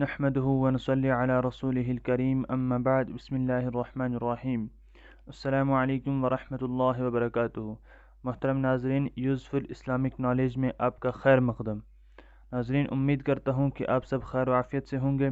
نحمده ونصلي على رسوله الكريم اما بعد بسم اللہ الرحمن الرحیم السلام علیکم ورحمۃ اللہ وبرکاتہ۔ محترم ناظرین، یوزفل اسلامک نالج میں آپ کا خیر مقدم۔ ناظرین، امید کرتا ہوں کہ آپ سب خیر و عافیت سے ہوں گے۔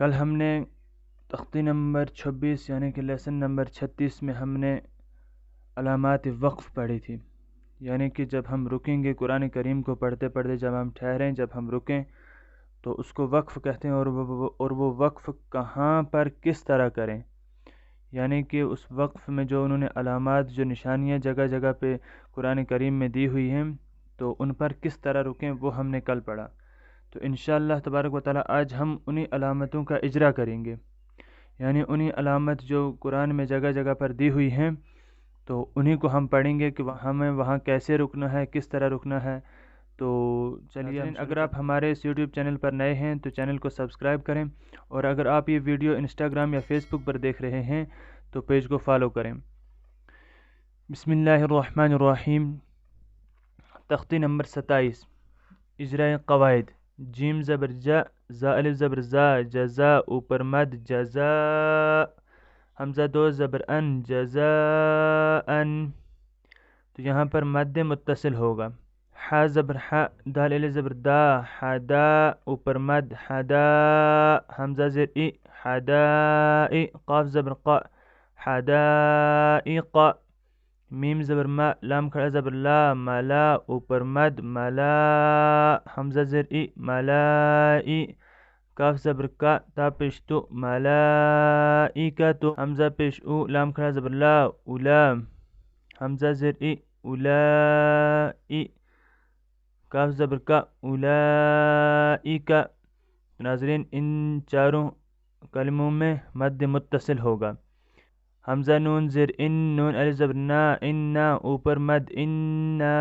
کل ہم نے تختی نمبر 26 یعنی کہ لیسن نمبر 36 میں ہم نے علامات وقف پڑھی تھی، یعنی کہ جب ہم رکیں گے قرآن کریم کو پڑھتے پڑھتے، جب ہم ٹھہریں، جب ہم رکیں تو اس کو وقف کہتے ہیں، اور وہ وقف کہاں پر کس طرح کریں، یعنی کہ اس وقف میں جو انہوں نے علامات، جو نشانیاں جگہ جگہ پہ قرآن کریم میں دی ہوئی ہیں، تو ان پر کس طرح رکیں وہ ہم نے کل پڑھا۔ تو انشاءاللہ تبارک و تعالی آج ہم انہی علامتوں کا اجرا کریں گے، یعنی انہی علامت جو قرآن میں جگہ جگہ پر دی ہوئی ہیں تو انہی کو ہم پڑھیں گے کہ ہمیں وہاں کیسے رکنا ہے، کس طرح رکنا ہے۔ تو چلیے، اگر آپ ہمارے اس یوٹیوب چینل پر نئے ہیں تو چینل کو سبسکرائب کریں، اور اگر آپ یہ ویڈیو انسٹاگرام یا فیس بک پر دیکھ رہے ہیں تو پیج کو فالو کریں۔ بسم اللہ الرحمن الرحیم۔ تختی نمبر 27، اجراء قواعد۔ جیم زبر جا، زا الف زبر زا، جزا اوپر مد، جزا حمزہ دو زبر ان، جزا ان، تو یہاں پر مد متصل ہوگا۔ حا زبر حا، دال الف زبر دا، حدا اوپر مد، حدا حمزہ زر ای، حدائی، قاف زبر قا، حدائق، میم زبر ما، لام کھڑا زبر لا، ملا اوپر مد، ملا حمزہ زر ای، ملائی، کاف زبر کا، تا پیش تو، ملائکۃ، حمزہ پیش او، لام کھڑا زبر لا، اولا حمزہ زر ای، اولائی، کاف زبر کا، اولائک۔ ناظرین، ان چاروں کلموں میں مد متصل ہوگا۔ حمزہ نون زر ان، نون الف زبر نا، انا اوپر مد، انا،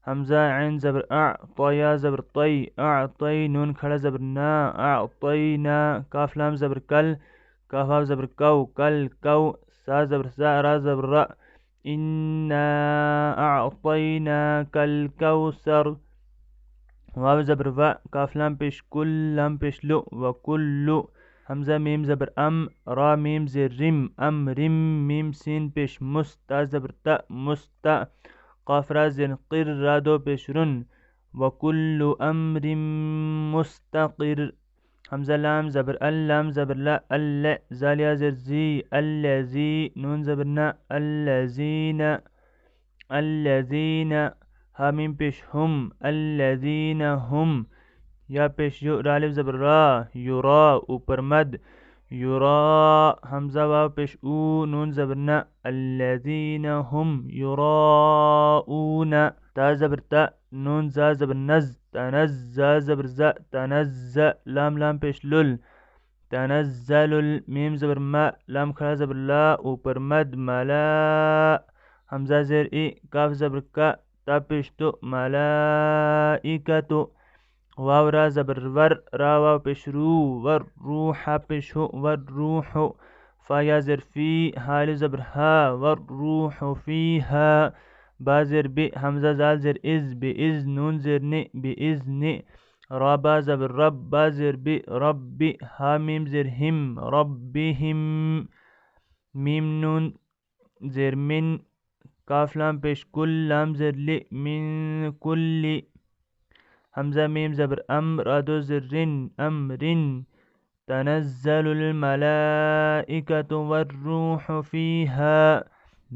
حمزہ عین زبر اع، طیا زبر طی، اعطی، نون کھڑا زبر نا، اعطینا، کاف لام زبر کل، کاف واو زبر کو، کل کو، سا زبر سا، را زبر را، انا اعطیناک الکوثر، واو زبر وا، کاف لام پیش کل، لام پیش لو، وکلو، حمزہ میم زبر ام، را میم زر رم، ام رم، میم سین پیش مس، تا زبر تا، مستا، قاف را زر قر، را دو پیش رن، وکل امر مستقر، حمزہ لام زبر ال، لام زبر لا، ال، زالیا زر زی، الزی، نون زبر نا، الزین، الذین، ہا میم پیش ہم، الذین ہم، یا پیش یو، را الف زبر را، یرا اوپر مد، یرا حمزہ واو پیش او، نون زبر نا، الذین ہم یراؤون، تا زبر تا، نون زا زبر نز، تنزا زبر زا، تنز، لام لام پیش لل، تنزل، میم زبر ما، لام کھڑا زبر لا اوپر مد، ملا حمزہ زیر ای، کاف زبر کا، تا پیش تو، ملائکۃ، واو را زبر ور، را واو پیش رو، ور روح پیش ہو، ور روح، فا یا زر فی، ہا الف زبر ہا، ور روح فیہا، با زر بی، حمزہ زال زر از، بی از، نون زر نی، بی از نی، را با زبر رب، با زر بی، ربی، ہا میم زر ہم، ربہم، میم نون زر من، کاف لام پیش کل، لام زر لی، من کلی، حمزہ میم زبر ام، را دو زر رن، امرن، تنزل الملائکۃ والروح فیہا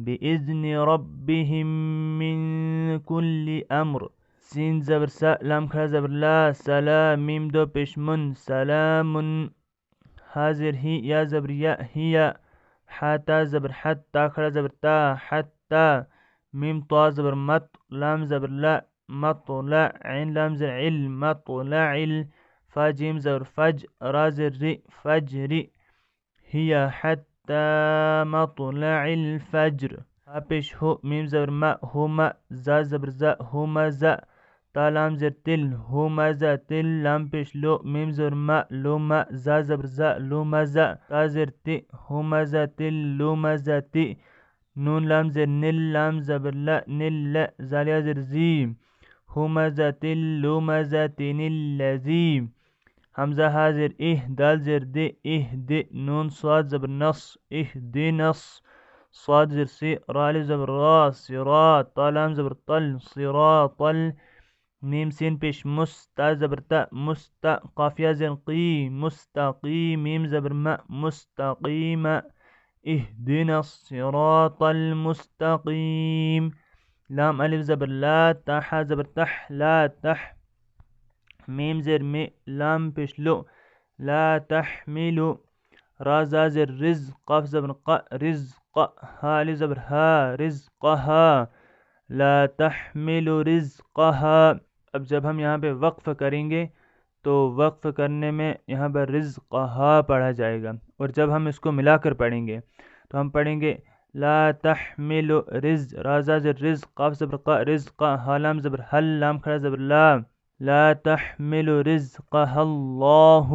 بإذن ربهم من کل امر، سین زبر سا، لام کھڑا زبر لا، سلا، میم دو پیش من، سلام، ہا زر ہی، یا زبر یا، ہیا، حتا زبر حت، تا کھڑا زبر تا، حتا، میم طا زبر مت، لام زبر لا، مطلع، عین لام زر عل، مطلع، فا جیم زبر فج، را زر ری، فجری، ہیا حتی مطلع الفجر، ہا پیش ہو، میم زبر ما، ہما، زا زبر زا، ہمزا، تا لام زر تل، ہمزا تل، لام پیش لو، میم زبر ما، لوما، زا زبر زا، لومزا، تا زر تی، ہمزا تل لومزا تی، نون لام زر نل، لام زبر لا، نل، زالیا زر زی، همزة لمزة الذي حمزة حاضر دال زر د نون صاد زبر نص اهدنص صاد زر سي را الف زبر را صراط طا لام زبر طل صراط ميم سين پیش مستا زبر تا مستا قاف یا زر قي مستقيم ميم زبر ما مستقيم اهدنا الصراط المستقيم لام الف زبر لا تح زبر تح لا تح ميم زر مي لام پیش لو لا تحملو را زر رزق قاف زبر ق رزق ها الف زبر ها رزقها لا تحمل رزقها. اب جب ہم یہاں پہ وقف کریں گے تو وقف کرنے میں یہاں پر رزقها پڑھا جائے گا، اور جب ہم اس کو ملا کر پڑھیں گے تو ہم پڑھیں گے لا تحمل را زر رزق قاف زبر ق رزق ها لام زبر حل لام کھڑا زبر لا تحمل رزقها اللہ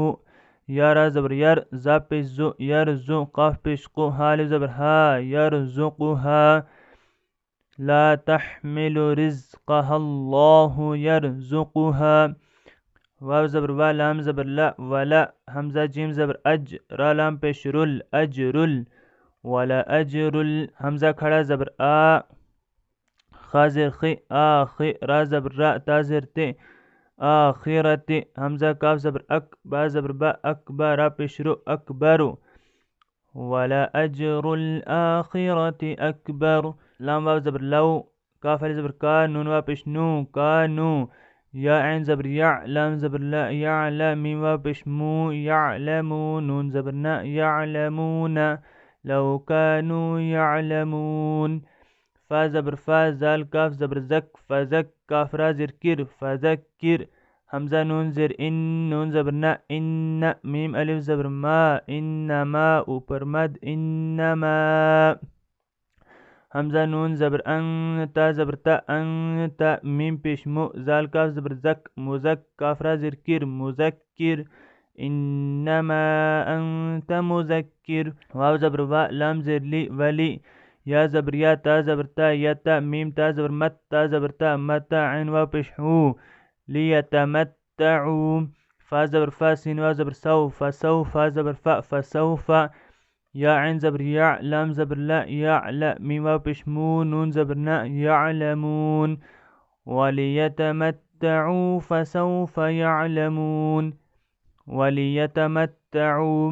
یا را زبر یر زا پیش زو یرزو قاف پیش قو ها الف زبر ها یرزقها لا تحمل رزقها اللہ یرزقها واو زبر وا لام زبر لا ولا حمزہ جیم زبر اج را لام پیش رل اجرل ولا اجرل حمزہ کھڑا زبر آ خازر خی آخی را زبر را تازر تے آخرت حمزہ کاف زبر اک با زبر با اکبر را پیش رو اکبر ولا اجر الاخرت اکبر لام واو زبر لو کاف علی زبر کا نون وا پیش نو کانو یا عین زبر یا لام زبر لا یعلم میم واو پیش مو یعلمون نون زبر نا یعلمون لو کانوا یعلمون فا زبر فا زال کاف زبر زک فزک کاف را زر کر فذکر حمزہ نون زر ان نون زبر نا ان میم الف زبر ما انما اوپر مد انما حمزہ نون زبر ان تا زبر تا انت میم پیش مو زال کاف زبر زک مزک کاف را زر کر مذکر انما انت مذکر واو زبر وا لام زر لی ولی یا زبر یا تا زبر تا یتا میم تا زبر مت تا زبر تا متا عین واو پیش ہو لیتمتعوا فا زبر فا سین واو زبر سو فسوف زبر فا فسوف یا عین زبر یا لام زبر لا یعلم میم واو پیش مو نون زبر نا یعلمون ولیتمتعوا فسوف یعلمون ولیتمتعوا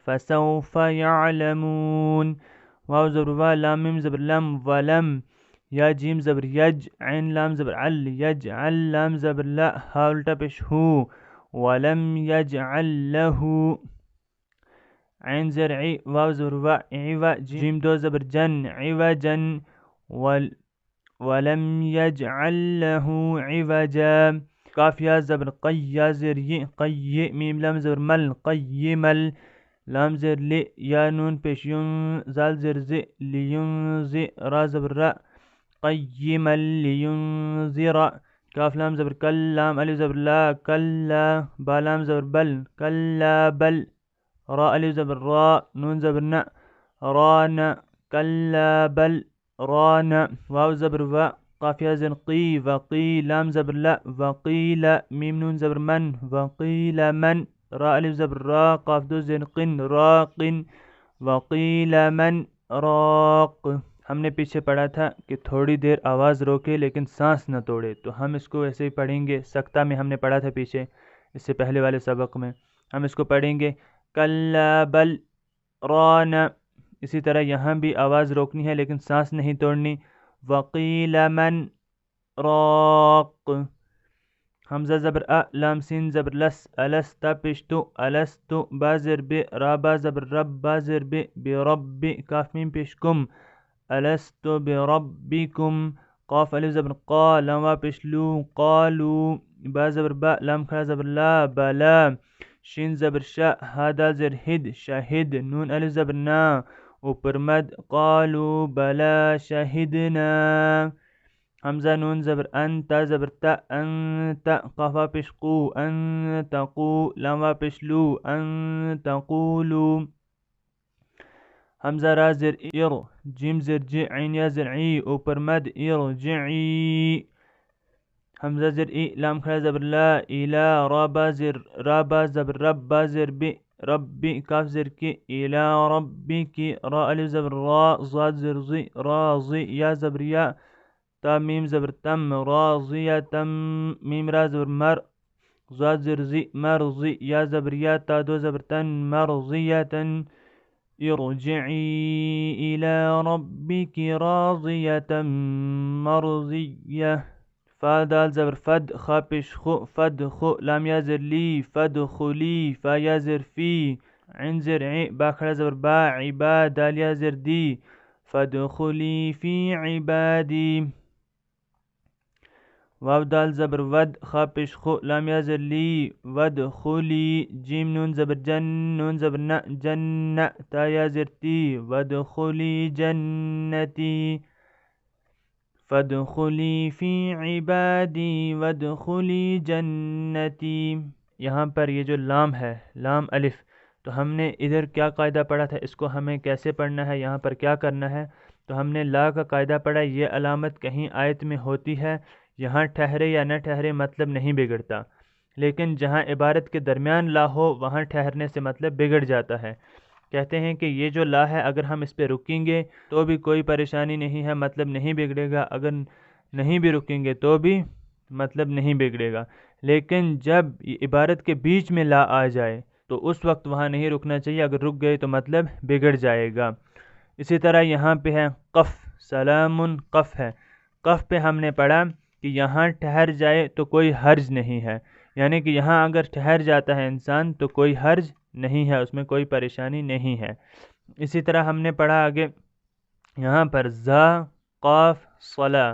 فسوف یعلمون واو زبر وا لام میم زبر لم ولم یا جیم زبر یج عین لام زبر عل یجعل لام زبر لا ہا الٹا پیش ہو ولم یجعل له عین زر عی واو زبر وا عوا جیم دو زبر جن عوجا ولم یجعل له عوجا کاف یا زبر قی یا زر ی قی میم لام زبر مل قیمل لام زر لی یا نون پیش یون زال زر زی لینزی را زبر را قیما لینذر کاف لام زبر کل لام الف زبر لا کلا با لام زبر بل کلا بل را الف زبر را نون زبر نا رانا کلا بل رانا واو زبر وا قاف یا زن قی وقی لام زبر لا وقیل میم نون زبر من وقیل من را الف زبر را قاف دو زن قن راقن وقیل من راق ہم نے پیچھے پڑھا تھا کہ تھوڑی دیر آواز روکے لیکن سانس نہ توڑے، تو ہم اس کو ایسے ہی پڑھیں گے۔ سکتہ میں ہم نے پڑھا تھا پیچھے، اس سے پہلے والے سبق میں ہم اس کو پڑھیں گے کلا بل ران، اسی طرح یہاں بھی آواز روکنی ہے لیکن سانس نہیں توڑنی۔ وقیل من راق حمزہ زبر ا لام سین زبر لس الست پشتو الست با زر ب را با زبر رب با زر ب برب کاف میم پیش کم الست بربکم قاف الف زبر قا لام وا پیش لو قالو با زبر با لام کھڑا زبر لا بلا شین زبر شا ہا دال زر ہد شاہد نون الف زبر نا اوپر مد قالو بلا شاہدنا حمزہ نون زبر ان تا زبر تا انت قاف وا پیش قو ان تقو لام وا پیش لو ان تقولو حمزہ را زر ار جیم زر جی عین یا زر عی اوپر مد ارجعی حمزہ زر ای، لام کھڑا زبر لا، الا، را با زر، را با زبر رب، با زر بی، ربی، کاف زر کی، الا ربی کی، را الف زبر را، ضاد زر زی، راضی، یا زبر یا، تا میم زبر تم، راضیتم، میم را زبر مر، ضاد زر زی، مرضی، یا زبر یا، تا دو زبر تن، مرضیتن، ارجعی الى ربک راضیتا مرضیہ، فا دال زبر فد، خا پیش خو، فد خو، لام یا زر لی، فد خلی، فا یا زر فی، عین زر عی، با کھڑا زبر با، عباد، دال یا زر دی، فد خلی فی عبادی، واو دال زبر ود، خا پیش خو، لام یا زر لی، ود خلی، جیم نون زبر جن، نون زبر ن، جن، تا یا زر تی، ود خلی جنتی، فادخلی فی عبادی وادخلی جنتی۔ یہاں پر یہ جو لام ہے، لام الف، تو ہم نے ادھر کیا قاعدہ پڑھا تھا، اس کو ہمیں کیسے پڑھنا ہے، یہاں پر کیا کرنا ہے، تو ہم نے لا کا قاعدہ پڑھا، یہ علامت کہیں آیت میں ہوتی ہے، یہاں ٹھہرے یا نہ ٹھہرے مطلب نہیں بگڑتا، لیکن جہاں عبارت کے درمیان لا ہو وہاں ٹھہرنے سے مطلب بگڑ جاتا ہے۔ کہتے ہیں کہ یہ جو لا ہے اگر ہم اس پہ رکیں گے تو بھی کوئی پریشانی نہیں ہے، مطلب نہیں بگڑے گا، اگر نہیں بھی رکیں گے تو بھی مطلب نہیں بگڑے گا، لیکن جب عبارت کے بیچ میں لا آ جائے تو اس وقت وہاں نہیں رکنا چاہیے، اگر رک گئے تو مطلب بگڑ جائے گا۔ اسی طرح یہاں پہ ہے قف، سلام قف ہے، قف پہ ہم نے پڑھا کہ یہاں ٹھہر جائے تو کوئی حرج نہیں ہے، یعنی کہ یہاں اگر ٹھہر جاتا ہے انسان تو کوئی حرج نہیں ہے، اس میں کوئی پریشانی نہیں ہے۔ اسی طرح ہم نے پڑھا آگے یہاں پر زا، قاف، صلا،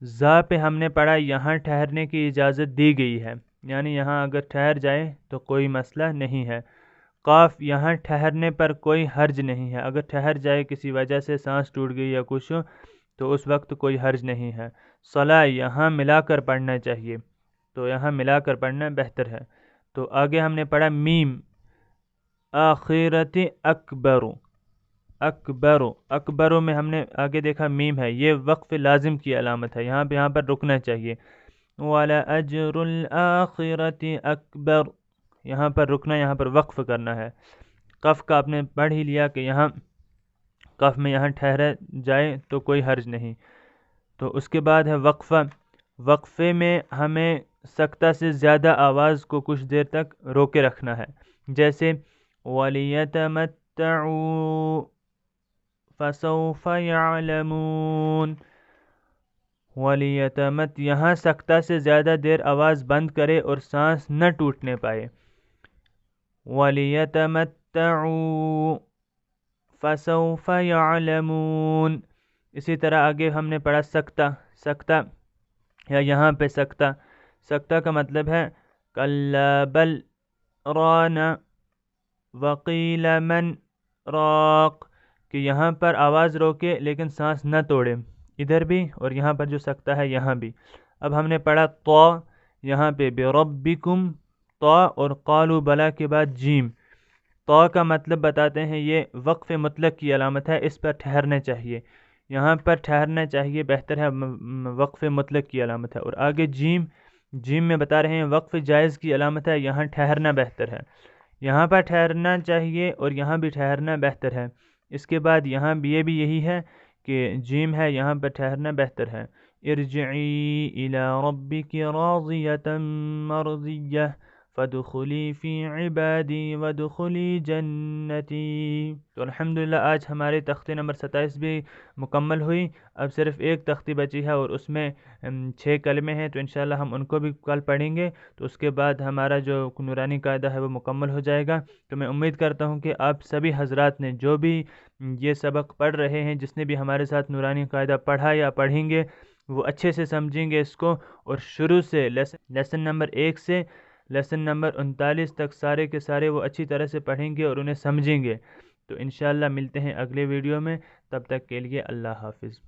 زا پہ ہم نے پڑھا یہاں ٹھہرنے کی اجازت دی گئی ہے، یعنی یہاں اگر ٹھہر جائے تو کوئی مسئلہ نہیں ہے۔ قاف، یہاں ٹھہرنے پر کوئی حرج نہیں ہے، اگر ٹھہر جائے کسی وجہ سے سانس ٹوٹ گئی یا کچھ تو اس وقت کوئی حرج نہیں ہے۔ صلا، یہاں ملا کر پڑھنا چاہیے، تو یہاں ملا کر پڑھنا بہتر ہے۔ تو آگے ہم نے پڑھا میم، آخرت اکبر، اکبر، اکبر میں ہم نے آگے دیکھا میم ہے، یہ وقف لازم کی علامت ہے، یہاں پر رکنا چاہیے۔ وَلَأَجْرُ الْآخِرَةِ اکبر، یہاں پر رکنا، یہاں پر وقف کرنا ہے۔ قف کا آپ نے پڑھ ہی لیا کہ یہاں قف میں یہاں ٹھہرا جائے تو کوئی حرج نہیں۔ تو اس کے بعد ہے وقفہ، وقفے میں ہمیں سکتہ سے زیادہ آواز کو کچھ دیر تک روکے رکھنا ہے، جیسے وَلِيَتَمَتَّعُوا فَسَوْفَ يَعْلَمُونَ، وَلِيَتَمَتَّعُوا، یہاں سکتہ سے زیادہ دیر آواز بند کرے اور سانس نہ ٹوٹنے پائے، وَلِيَتَمَتَّعُوا فَسَوْفَ يَعْلَمُونَ۔ اسی طرح آگے ہم نے پڑھا سکتہ، سکتہ یا یہاں پہ سکتہ، سکتہ کا مطلب ہے کَلَّا بَلْ رَانَ وَقِيلَ مَنْ رَاقٍ، کہ یہاں پر آواز روکے لیکن سانس نہ توڑے، ادھر بھی اور یہاں پر جو سکتہ ہے یہاں بھی۔ اب ہم نے پڑھا طا، یہاں پہ بِرَبِّكُمْ، طا اور قالوا بلا کے بعد جیم، طا کا مطلب بتاتے ہیں یہ وقف مطلق کی علامت ہے، اس پر ٹھہرنا چاہیے، یہاں پر ٹھہرنا چاہیے، بہتر ہے، وقف مطلق کی علامت ہے۔ اور آگے جیم، جیم میں بتا رہے ہیں وقف جائز کی علامت ہے، یہاں ٹھہرنا بہتر ہے، یہاں پر ٹھہرنا چاہیے اور یہاں بھی ٹھہرنا بہتر ہے۔ اس کے بعد یہاں بھی یہ بھی یہی ہے کہ جیم ہے، یہاں پر ٹھہرنا بہتر ہے۔ ارجعی الی ربک راضیۃ مرضیہ فادخلی فی عبادی وادخلی جنتی۔ تو الحمدللہ آج ہماری تختی نمبر 27 بھی مکمل ہوئی، اب صرف ایک تختی بچی ہے اور اس میں 6 کلمے ہیں، تو انشاءاللہ ہم ان کو بھی کل پڑھیں گے، تو اس کے بعد ہمارا جو نورانی قاعدہ ہے وہ مکمل ہو جائے گا۔ تو میں امید کرتا ہوں کہ آپ سبھی حضرات نے جو بھی یہ سبق پڑھ رہے ہیں، جس نے بھی ہمارے ساتھ نورانی قاعدہ پڑھا یا پڑھیں گے، وہ اچھے سے سمجھیں گے اس کو، اور شروع سے لیسن نمبر 1 سے لیسن نمبر 39 تک سارے کے سارے وہ اچھی طرح سے پڑھیں گے اور انہیں سمجھیں گے۔ تو انشاءاللہ ملتے ہیں اگلے ویڈیو میں، تب تک کے لیے اللہ حافظ۔